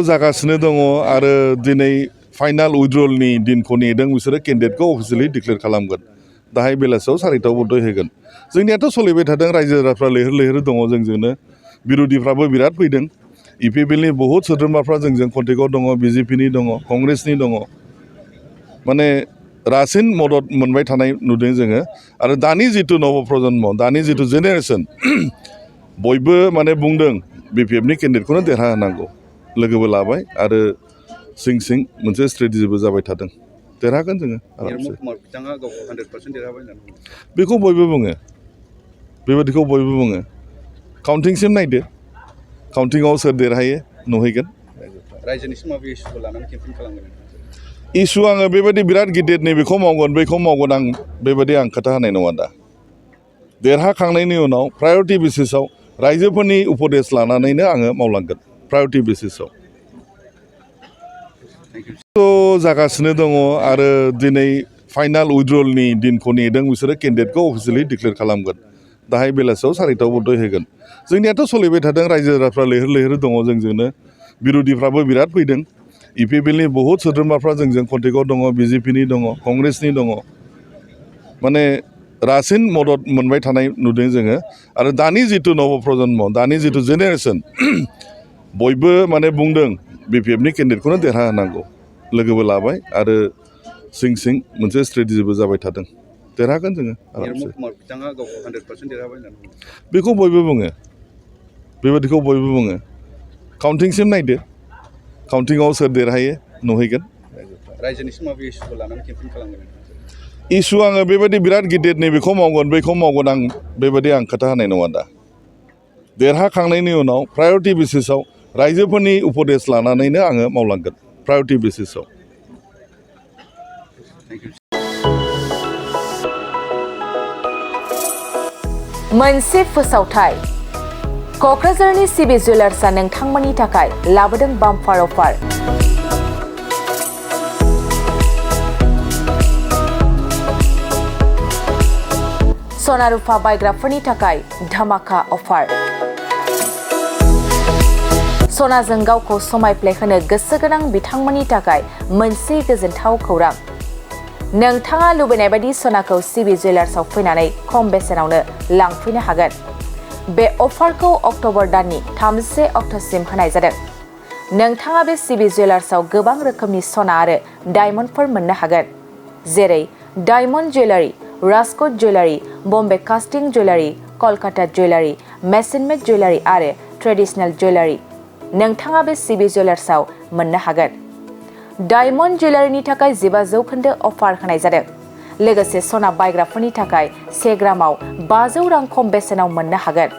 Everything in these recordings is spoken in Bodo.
जागासिनो दङ आरो दिनै फाइनाल उइड्रलनि दिनखौ नेदों बिसोरो केन्डिडेटखौ अफिसियेलि डिक्लेयार खालामगोन दाहाय बेलासियाव 4टायाव बन्द' होगोन जोंनियाथ' सोलिबाय थादों रायजो राजाफ्रा लैहोर लैहोर दङ जोंजोंनो बिर'धिफ्राबो बिराद फैदों इपिपिएलनि बहुद सोद्रोमाफ्रा जोंजों कन्टेक्टआव दङ बिजेपिनि दङ कंग्रेसनि दङ माने रासिन मदद मोनबाय थानाय नुदों जोङो आरो दानि जिथु नव प्रजन्म दानि जिथु जेनेरेसन बयबो माने बुंदों बिपिएफनि केन्डिडेटखौनो देरहा होनांगौ लोगोबो लाबाय आरो सिं सिं मोनसे स्ट्रेटेजिबो जाबाय थादों देरहागोन जोङो आरामसे बेखौ बयबो बुङो बेबादिखौ बयबो बुङो काउन्टिंसिम नायदो काउन्टिंआव सोर देरहायो नुहैगोन इसु आङो बेबायदि बिराद गिदिर नैबेखौ मावगोन बैखौ मावगोन आं बेबायदि आं खोथा होनाय नङा दा देरहाखांनायनि उनाव प्रायरिटि बेसिसाव रायजोफोरनि उपदेश लानानैनो आङो मावलांगोन प्रायरिटि बेसिसाव जागासिनो दङ आरो दिनै फाइनाल उइड्रलनि दिनखौ नेदों बिसोरो केन्डिडेटखौ अफिसियेलि डिक्लेयार खालामगोन दाहाय बेलासियाव 4टायाव बन्द' होगोन जोंनियाथ' सोलिबाय थादों रायजो राजाफ्रा लैहोर लैहोर दङ जोंजोंनो बिर'धिफ्राबो बिराद फैदों इपिपिएलनि बहुद सोद्रोमाफ्रा जोंजों कन्टेक्टआव दङ बिजेपिनि दङ कंग्रेसनि दङ माने रासिन मदद मोनबाय थानाय नुदों जोङो आरो दानि जिथु नव प्रजन्म दानि जिथु जेनेरेसन बयबो माने बुंदों बिपिएफनि केन्डिडेटखौनो देरहा होनांगौ लोगोबो लाबाय आरो सिं सिं मोनसे स्ट्रेटेजिबो जाबाय थादों देरहागोन जोङो आरामसे बेखौ बयबो बुङो बेबादिखौ बयबो बुङो काउन्टिंसिम नायदो काउन्टिंआव सोर देरहायो नुहैगोन इसु आङो बेबायदि बिराद गिदिर नैबेखौ मावगोन बैखौ मावगोन आं बेबायदि आं खोथा होनाय नङा दा देरहाखांनायनि उनाव प्रायरिटि बेसिसाव रायजोफोरनि उपदेश लानानैनो आङो मावलांगोन प्रायरिटि बेसिसाव मोनसे फोसावथाय क'क्राझारनि सिबि जुवेलार्सआ नोंथांमोननि थाखाय लाबोदों बाम्पार अफार सना रुफा बायग्राफोरनि थाखाय धामाका अफार सनाजों गावखौ समायफ्लेहोनो गोसो गोनां बिथांमोननि थाखाय मोनसे गोजोनथाव खौरां नोंथाङा लुबैनाय बायदि सनाखौ सिबि जुवेलार्सआव फैनानै खम बेसेनावनो लांफैनो हागोन बे अफारखौ अक्ट'बर दाननि 30 अक्ट'सिम होनाय जादों नोंथाङा बे सिबि जुवेलार्सआव गोबां रोखोमनि सना आरो डायमन्डफोर मोननो हागोन जेरै diamond jewellery Rajkot jewellery Bombay कास्टिं जुवेलारि कलकाता जुवेलारि मेसिन मेड जुवेलारि आरो ट्रेडिशनेल जुवेलारि नोंथाङा बे सिबि जुवेलार्सआव मोननो हागोन डायमन्ड जुवेलारिनि थाखाय 15% अफार होनाय जादों लोगोसे सना बायग्राफोरनि थाखाय 1 ग्रामाव 500 रां खम बेसेनाव मोननो हागोन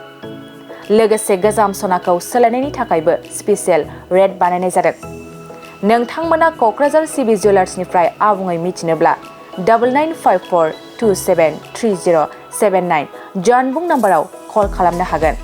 लोगोसे गोजाम सनाखौ सोलायनायनि थाखायबो स्पेशेल रेट बानायनाय जादों नोंथांमोना क'क्राझार सिबि जुवेलार्सनिफ्राय आबुङै मिथिनोब्ला 9954273079 जानबुं नाम्बाराव कल खालामनो हागोन